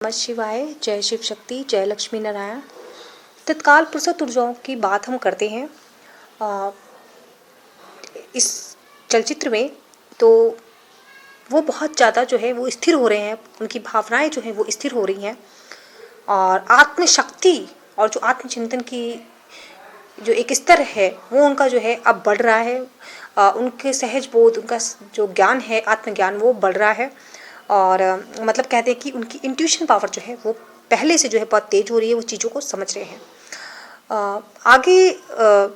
नमः शिवाय, जय शिव शक्ति, जय लक्ष्मी नारायण। तत्काल फुर्सत ऊर्जाओं की बात हम करते हैं इस चलचित्र में, तो वो बहुत ज़्यादा जो है वो स्थिर हो रहे हैं, उनकी भावनाएं जो हैं वो स्थिर हो रही हैं और आत्मशक्ति और जो आत्मचिंतन की जो एक स्तर है वो उनका जो है अब बढ़ रहा है। उनके सहज बोध, उनका जो ज्ञान है, आत्मज्ञान, वो बढ़ रहा है और मतलब कहते हैं कि उनकी इंट्यूशन पावर जो है वो पहले से जो है बहुत तेज हो रही है, वो चीज़ों को समझ रहे हैं। आगे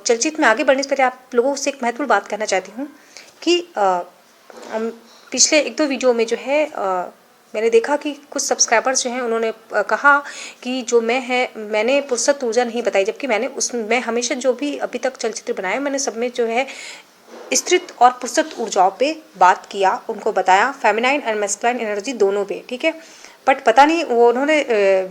चलचित्र में आगे बढ़ने से पहले आप लोगों से एक महत्वपूर्ण बात कहना चाहती हूँ कि पिछले एक दो वीडियो में जो है मैंने देखा कि कुछ सब्सक्राइबर्स जो हैं उन्होंने कहा कि जो मैंने फुर्सत ऊर्जा नहीं बताई, जबकि मैं हमेशा जो भी अभी तक चलचित्र बनाए मैंने सब में जो है स्त्रीत्व और फुर्सत ऊर्जाओं पे बात किया, उनको बताया, फेमिनाइन एंड मैस्कुलाइन एनर्जी दोनों पे, ठीक है। बट पता नहीं वो उन्होंने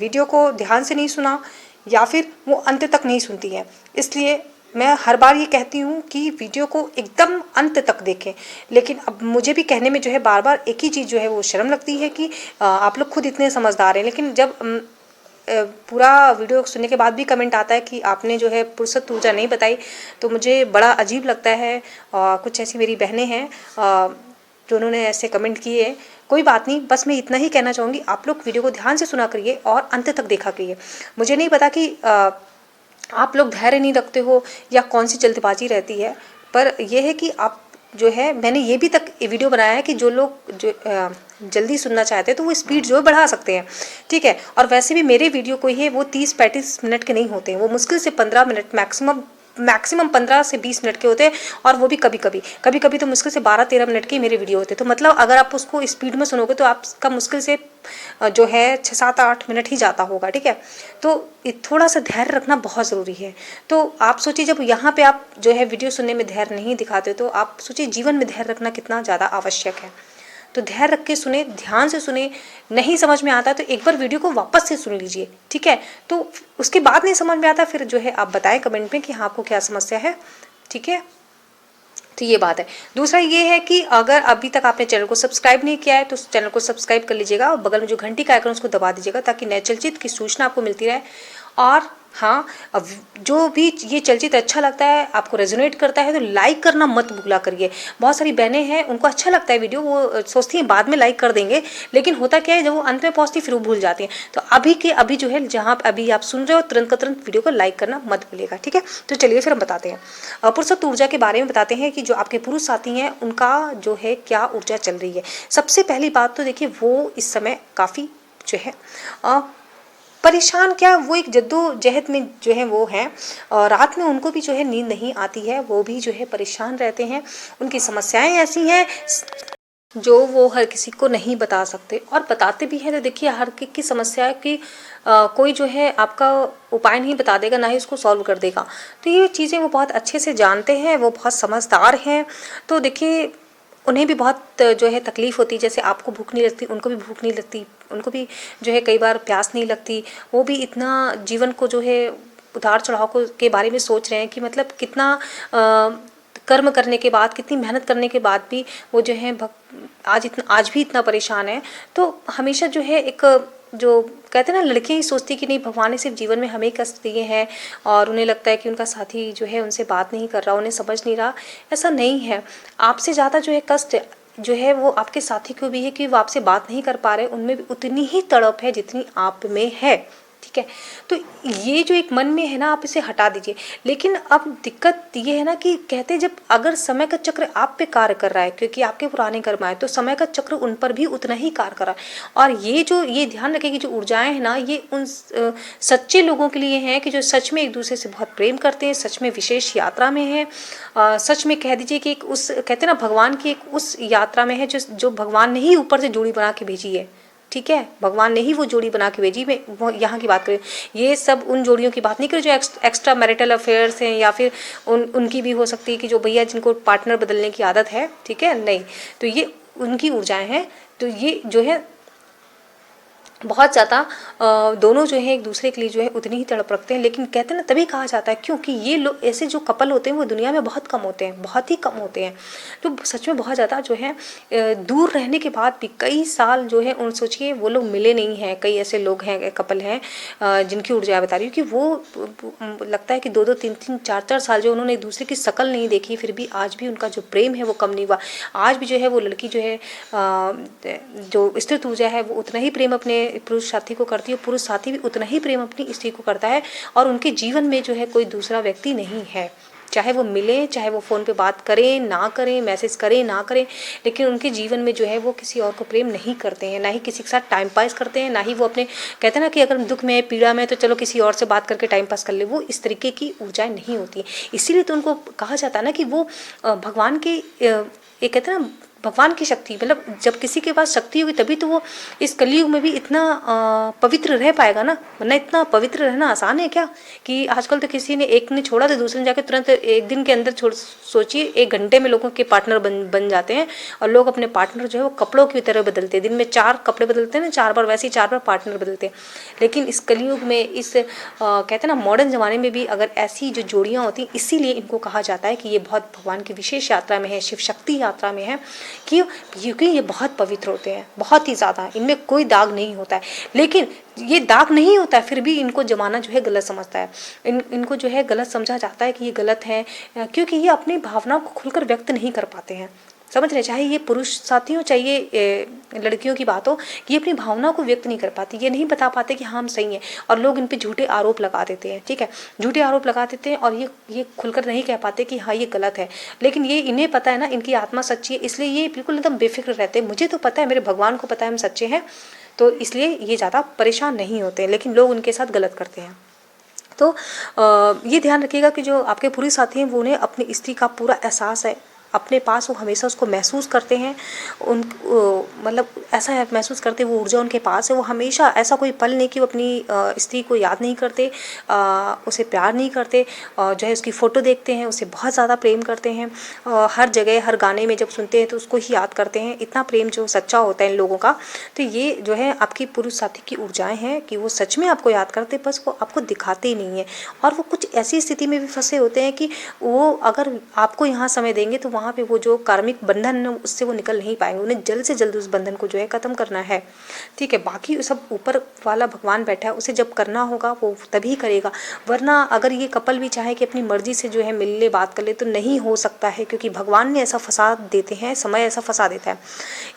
वीडियो को ध्यान से नहीं सुना या फिर वो अंत तक नहीं सुनती है। इसलिए मैं हर बार ये कहती हूँ कि वीडियो को एकदम अंत तक देखें, लेकिन अब मुझे भी कहने में जो है बार बार एक ही चीज़ जो है वो शर्म लगती है कि आप लोग खुद इतने समझदार हैं, लेकिन जब पूरा वीडियो सुनने के बाद भी कमेंट आता है कि आपने जो है फुर्सत ऊर्जा नहीं बताई, तो मुझे बड़ा अजीब लगता है। कुछ ऐसी मेरी बहनें हैं जो उन्होंने ऐसे कमेंट किए। कोई बात नहीं, बस मैं इतना ही कहना चाहूँगी, आप लोग वीडियो को ध्यान से सुना करिए और अंत तक देखा करिए। मुझे नहीं पता कि आप लोग धैर्य नहीं रखते हो या कौन सी जल्दबाजी रहती है, पर यह है कि आप जो है, मैंने ये भी तक वीडियो बनाया है कि जो लोग जो जल्दी सुनना चाहते हैं तो वो स्पीड जो है बढ़ा सकते हैं, ठीक है। और वैसे भी मेरे वीडियो को ही वो 30-35 मिनट के नहीं होते हैं, वो मुश्किल से 15 मिनट, मैक्सिमम 15 से 20 मिनट के होते हैं, और वो भी कभी कभी तो मुश्किल से 12-13 मिनट के मेरे वीडियो होते हैं। तो मतलब अगर आप उसको स्पीड में सुनोगे तो आपका मुश्किल से जो है 6-7-8 मिनट ही जाता होगा, ठीक है। तो थोड़ा सा धैर्य रखना बहुत ज़रूरी है। तो आप सोचिए, जब यहाँ पे आप जो है वीडियो सुनने में धैर्य नहीं दिखाते तो आप सोचिए जीवन में धैर्य रखना कितना ज़्यादा आवश्यक है। तो धैर्य रख के सुने, ध्यान से सुने। नहीं समझ में आता तो एक बार वीडियो को वापस से सुन लीजिए, ठीक है। तो उसके बाद नहीं समझ में आता फिर जो है आप बताएं कमेंट में कि हाँ आपको क्या समस्या है, ठीक है। तो ये बात है। दूसरा ये है कि अगर अभी तक आपने चैनल को सब्सक्राइब नहीं किया है तो चैनल को सब्सक्राइब कर लीजिएगा और बगल में जो घंटी का आइकन उसको दबा दीजिएगा, ताकि नए चलचित्र की सूचना आपको मिलती रहे। और हाँ, अब जो भी ये चलचित्र अच्छा लगता है, आपको रेजोनेट करता है, तो लाइक करना मत भूला करिए। बहुत सारी बहनें हैं उनको अच्छा लगता है वीडियो, वो सोचती हैं बाद में लाइक कर देंगे, लेकिन होता क्या है जब वो अंत में पहुंचती फिर वो भूल जाती हैं। तो अभी के अभी जो है, जहाँ अभी आप सुन रहे हो, तुरंत का तुरंत वीडियो को लाइक करना मत भूलिएगा, ठीक है। तो चलिए फिर हम बताते हैं, फुर्सत ऊर्जा के बारे में बताते हैं कि जो आपके पुरुष साथी हैं उनका जो है क्या ऊर्जा चल रही है। सबसे पहली बात तो देखिए, वो इस समय काफ़ी जो है परेशान, क्या वो एक जद्दोजहद में जो है वो हैं, और रात में उनको भी जो है नींद नहीं आती है, वो भी जो है परेशान रहते हैं। उनकी समस्याएं ऐसी हैं जो वो हर किसी को नहीं बता सकते, और बताते भी हैं तो देखिए हर की समस्या की कोई जो है आपका उपाय नहीं बता देगा, ना ही उसको सॉल्व कर देगा। तो ये चीज़ें वो बहुत अच्छे से जानते हैं, वो बहुत समझदार हैं। तो देखिए उन्हें भी बहुत जो है तकलीफ़ होती है, जैसे आपको भूख नहीं लगती उनको भी भूख नहीं लगती, उनको भी जो है कई बार प्यास नहीं लगती। वो भी इतना जीवन को जो है उतार चढ़ाव को के बारे में सोच रहे हैं कि मतलब कितना कर्म करने के बाद, कितनी मेहनत करने के बाद भी वो जो है आज भी इतना परेशान है। तो हमेशा जो है एक जो कहते हैं ना, लड़कियां ही सोचती कि नहीं, भगवान ने सिर्फ जीवन में हमें कष्ट दिए हैं, और उन्हें लगता है कि उनका साथी जो है उनसे बात नहीं कर रहा, उन्हें समझ नहीं रहा। ऐसा नहीं है। आपसे ज़्यादा जो है कष्ट जो है वो आपके साथी को भी है कि वो आपसे बात नहीं कर पा रहे, उनमें भी उतनी ही तड़प है जितनी आप में है, ठीक है। तो ये जो एक मन में है ना, आप इसे हटा दीजिए। लेकिन अब दिक्कत ये है ना कि कहते जब अगर समय का चक्र आप पे कार्य कर रहा है, क्योंकि आपके पुराने कर्म आए, तो समय का चक्र उन पर भी उतना ही कार्य कर रहा है। और ये ध्यान रखें कि जो ऊर्जाएं हैं ना, ये उन सच्चे लोगों के लिए हैं कि जो सच में एक दूसरे से बहुत प्रेम करते हैं, सच में विशेष यात्रा में हैं, सच में कह दीजिए कि एक उस कहते हैं ना, भगवान की एक उस यात्रा में है जो भगवान ने ही ऊपर से जोड़ी बना के भेजी है, ठीक है। भगवान ने ही वो जोड़ी बना के भेजी। मैं वो यहाँ की बात करें, ये सब उन जोड़ियों की बात नहीं करें जो एक्स्ट्रा मैरिटल अफेयर्स हैं, या फिर उनकी भी हो सकती है कि जो भैया जिनको पार्टनर बदलने की आदत है, ठीक है, नहीं। तो ये उनकी ऊर्जाएं हैं। तो ये जो है बहुत ज़्यादा दोनों जो है एक दूसरे के लिए जो है उतनी ही तड़प रखते हैं। लेकिन कहते हैं ना, तभी कहा जाता है क्योंकि ये लोग ऐसे जो कपल होते हैं वो दुनिया में बहुत कम होते हैं, बहुत ही कम होते हैं, जो सच में बहुत ज़्यादा जो है दूर रहने के बाद भी कई साल जो है उन सोचिए वो लोग मिले नहीं हैं। कई ऐसे लोग हैं, कपल हैं जिनकी ऊर्जा बता रही हूँ कि वो लगता है कि 2-2 3-3 4-4 साल जो उन्होंने एक दूसरे की शक्ल नहीं देखी, फिर भी आज भी उनका जो प्रेम है वो कम नहीं हुआ। आज भी जो है वो लड़की जो है जो स्त्रीत्व ऊर्जा है वो उतना ही प्रेम अपने पुरुष साथी को करती है, पुरुष साथी भी उतना ही प्रेम अपनी स्त्री को करता है। और उनके जीवन में जो है कोई दूसरा व्यक्ति नहीं है, चाहे वो मिले, चाहे वो फ़ोन पे बात करें ना करें, मैसेज करें ना करें, लेकिन उनके जीवन में जो है वो किसी और को प्रेम नहीं करते हैं, ना ही किसी के साथ टाइम पास करते हैं, ना ही वो अपने कहते हैं ना कि अगर दुख में पीड़ा में तो चलो किसी और से बात करके टाइम पास कर ले, वो इस तरीके की ऊर्जाएं नहीं होती। इसीलिए तो उनको कहा जाता है ना कि वो भगवान की ये कहते हैं ना भगवान की शक्ति, मतलब जब किसी के पास शक्ति होगी तभी तो वो इस कलयुग में भी इतना पवित्र रह पाएगा ना, वरना इतना पवित्र रहना आसान है क्या? कि आजकल तो किसी ने एक ने छोड़ा तो दूसरे ने जाके तुरंत एक दिन के अंदर छोड़, सोचिए 1 घंटे में लोगों के पार्टनर बन जाते हैं। और लोग अपने पार्टनर जो है वो कपड़ों की तरह बदलते हैं, दिन में 4 कपड़े बदलते हैं ना, 4 बार, वैसे ही 4 बार पार्टनर बदलते हैं। लेकिन इस कलयुग में इस कहते हैं ना मॉडर्न ज़माने में भी अगर ऐसी जो जोड़ियाँ होती, इसीलिए इनको कहा जाता है कि ये बहुत भगवान की विशेष यात्रा में है, शिव शक्ति यात्रा में है, क्योंकि ये बहुत पवित्र होते हैं, बहुत ही ज़्यादा, इनमें कोई दाग नहीं होता है। लेकिन ये दाग नहीं होता है फिर भी इनको ज़माना जो है गलत समझता है, इनको जो है गलत समझा जाता है कि ये गलत है, क्योंकि ये अपनी भावनाओं को खुलकर व्यक्त नहीं कर पाते हैं। समझ रहे, चाहे ये पुरुष साथी हो चाहे ये लड़कियों की बात हो, ये अपनी भावनाओं को व्यक्त नहीं कर पाती, ये नहीं बता पाते कि हाँ हम सही हैं। और लोग इन पे झूठे आरोप लगा देते हैं, ठीक है, झूठे आरोप लगा देते हैं और ये खुलकर नहीं कह पाते कि हाँ ये गलत है। लेकिन ये इन्हें पता है ना, इनकी आत्मा सच्ची है, इसलिए ये बिल्कुल एकदम बेफिक्र रहते हैं। मुझे तो पता है, मेरे भगवान को पता है हम सच्चे हैं, तो इसलिए ये ज़्यादा परेशान नहीं होते हैं। लेकिन लोग उनके साथ गलत करते हैं। तो ये ध्यान रखिएगा कि जो आपके पुरुष साथी हैं वो उन्हें अपनी स्त्री का पूरा एहसास है अपने पास, वो हमेशा उसको महसूस करते हैं। मतलब ऐसा है महसूस करते, वो ऊर्जा उनके पास है। वो हमेशा ऐसा कोई पल नहीं कि वो अपनी स्त्री को याद नहीं करते, उसे प्यार नहीं करते, जो है उसकी फ़ोटो देखते हैं, उसे बहुत ज़्यादा प्रेम करते हैं। हर जगह हर गाने में जब सुनते हैं तो उसको ही याद करते हैं। इतना प्रेम जो सच्चा होता है इन लोगों का। तो ये जो है आपकी पुरुष साथी की ऊर्जाएँ हैं कि वो सच में आपको याद करते, बस वो आपको दिखाते ही नहीं है। और वो कुछ ऐसी स्थिति में भी फंसे होते हैं कि वो अगर आपको यहाँ समय देंगे तो वहाँ पे वो जो कार्मिक बंधन है उससे वो निकल नहीं पाएंगे। उन्हें जल्द से जल्द उस बंधन को जो है ख़त्म करना है, ठीक है। बाकी सब ऊपर वाला भगवान बैठा है, उसे जब करना होगा वो तभी करेगा। वरना अगर ये कपल भी चाहे कि अपनी मर्जी से जो है मिल ले, बात कर ले, तो नहीं हो सकता है, क्योंकि भगवान ने ऐसा फंसा देते हैं, समय ऐसा फंसा देता है।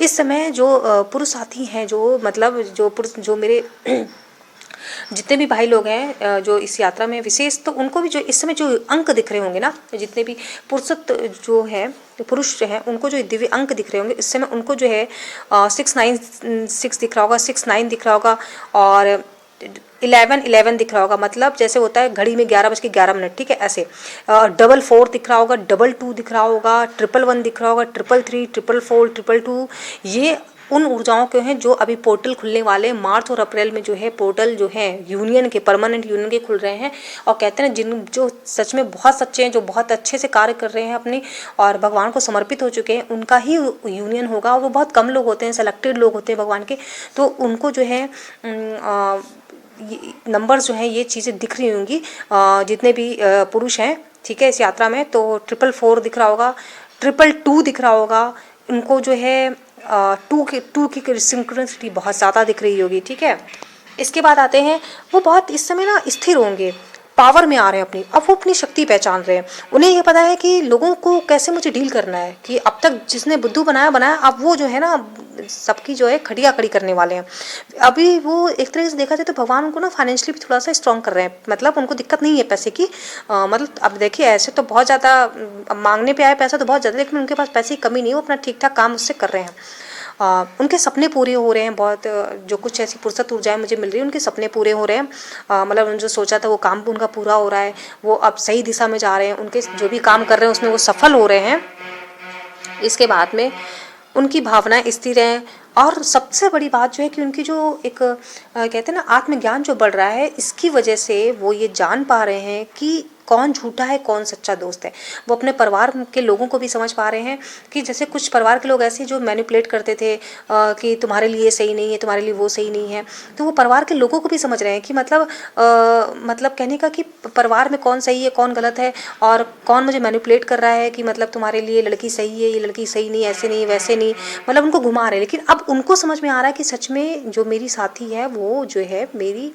इस समय जो पुरुष साथी हैं, जो मतलब जो पुरुष, जो मेरे जितने भी भाई लोग हैं जो इस यात्रा में विशेष, तो उनको भी जो इस समय जो अंक दिख रहे होंगे ना, जितने भी पुरुष जो है, पुरुष जो है, उनको जो दिव्य अंक दिख रहे होंगे इस समय, उनको जो है 696 दिख रहा होगा, 69 दिख रहा होगा, और 11 दिख रहा होगा। मतलब जैसे होता है घड़ी में 11:11, ठीक है, ऐसे 444 दिख रहा होगा, 22 दिख रहा होगा, 111 दिख रहा होगा, 333, 444, 222। ये उन ऊर्जाओं के हैं जो अभी पोर्टल खुलने वाले मार्च और अप्रैल में जो है पोर्टल जो है यूनियन के, परमानेंट यूनियन के खुल रहे हैं। और कहते हैं जिन जो सच में बहुत सच्चे हैं, जो बहुत अच्छे से कार्य कर रहे हैं अपने और भगवान को समर्पित हो चुके हैं, उनका ही यूनियन होगा। वो बहुत कम लोग होते हैं, सेलेक्टेड लोग होते हैं भगवान के, तो उनको जो है नंबर्स जो हैं, ये चीज़ें दिख रही होंगी जितने भी पुरुष हैं, ठीक है, इस यात्रा में। तो 444 दिख रहा होगा, 222 दिख रहा होगा, उनको जो है 2 की सिंक्रोनिसिटी बहुत ज़्यादा दिख रही होगी, ठीक है। इसके बाद आते हैं वो बहुत इस समय ना स्थिर होंगे, पावर में आ रहे हैं अपनी, अब वो अपनी शक्ति पहचान रहे हैं। उन्हें ये पता है कि लोगों को कैसे मुझे डील करना है, कि अब तक जिसने बुद्धू बनाया, अब वो जो है ना सबकी जो है खड़िया खड़ी करने वाले हैं। अभी वो एक तरीके से देखा जाए तो भगवान उनको ना फाइनेंशियली भी थोड़ा सा स्ट्रॉन्ग कर रहे हैं, मतलब उनको दिक्कत नहीं है पैसे की। मतलब अब देखिए ऐसे तो बहुत ज़्यादा मांगने पे आए पैसा तो बहुत ज़्यादा, लेकिन उनके पास पैसे की कमी नहीं है, वो अपना ठीक ठाक काम उससे कर रहे हैं। उनके सपने पूरे हो रहे हैं, बहुत जो कुछ ऐसी फुर्सत ऊर्जाएं मुझे मिल रही है, उनके सपने पूरे हो रहे हैं। मतलब उन्होंने जो सोचा था वो काम उनका पूरा हो रहा है, वो अब सही दिशा में जा रहे हैं, उनके जो भी काम कर रहे हैं उसमें वो सफल हो रहे हैं। इसके बाद में उनकी भावनाएं स्थिर हैं। और सबसे बड़ी बात जो है कि उनकी जो एक कहते हैं ना आत्मज्ञान जो बढ़ रहा है, जिसकी वजह से वो ये जान पा रहे हैं कि कौन झूठा है कौन सच्चा दोस्त है। वो अपने परिवार के लोगों को भी समझ पा रहे हैं कि जैसे कुछ परिवार के लोग ऐसे जो मैनिपुलेट करते थे कि तुम्हारे लिए सही नहीं है, तुम्हारे लिए वो सही नहीं है, तो वो परिवार के लोगों को भी समझ रहे हैं कि मतलब कहने का कि परिवार में कौन सही है कौन गलत है और कौन मुझे मैनिपुलेट कर रहा है कि मतलब तुम्हारे लिए लड़की सही है, ये लड़की सही नहीं, ऐसे नहीं वैसे नहीं, मतलब उनको घुमा रहे हैं। लेकिन अब उनको समझ में आ रहा है कि सच में जो मेरी साथी है वो जो है मेरी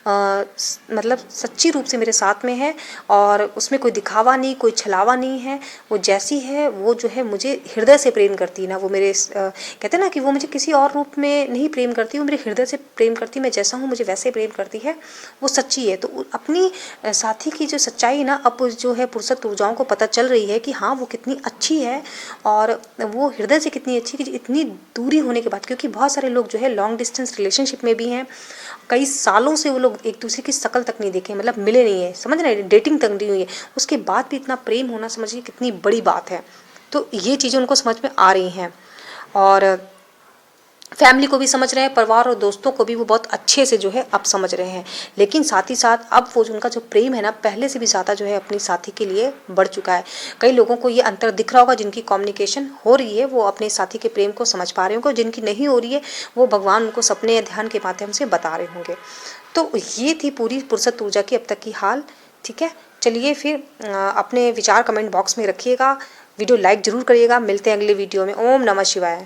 मतलब सच्ची रूप से मेरे साथ में है और उसमें कोई दिखावा नहीं, कोई छलावा नहीं है। वो जैसी है वो जो है मुझे हृदय से प्रेम करती है ना, वो मेरे कहते हैं ना कि वो मुझे किसी और रूप में नहीं प्रेम करती, वो मेरे हृदय से प्रेम करती, मैं जैसा हूँ मुझे वैसे प्रेम करती है, वो सच्ची है। तो अपनी साथी की जो सच्चाई ना अब जो है पुरुषत्व ऊर्जाओं को पता चल रही है कि हाँ वो कितनी अच्छी है और वो हृदय से कितनी अच्छी कि इतनी दूरी होने के बाद, क्योंकि बहुत सारे लोग जो है लॉन्ग डिस्टेंस रिलेशनशिप में भी हैं, कई सालों से वो लोग एक दूसरे की शक्ल तक नहीं देखे, मतलब मिले नहीं है, समझ रहे हैं, डेटिंग तक नहीं हुई है, उसके बाद भी इतना प्रेम होना समझिए कितनी बड़ी बात है। तो ये चीज़ें उनको समझ में आ रही हैं और फैमिली को भी समझ रहे हैं, परिवार और दोस्तों को भी वो बहुत अच्छे से जो है अब समझ रहे हैं। लेकिन साथ ही साथ अब वो उनका जो प्रेम है ना पहले से भी ज़्यादा जो है अपनी साथी के लिए बढ़ चुका है। कई लोगों को ये अंतर दिख रहा होगा, जिनकी कम्युनिकेशन हो रही है वो अपने साथी के प्रेम को समझ पा रहे होंगे, जिनकी नहीं हो रही है वो भगवान उनको सपने या ध्यान के माध्यम से बता रहे होंगे। तो ये थी पूरी पुरुषत्व ऊर्जा की अब तक की हाल। ठीक है, चलिए फिर अपने विचार कमेंट बॉक्स में रखिएगा, वीडियो लाइक ज़रूर करिएगा। मिलते हैं अगले वीडियो में। ओम नमः शिवाय।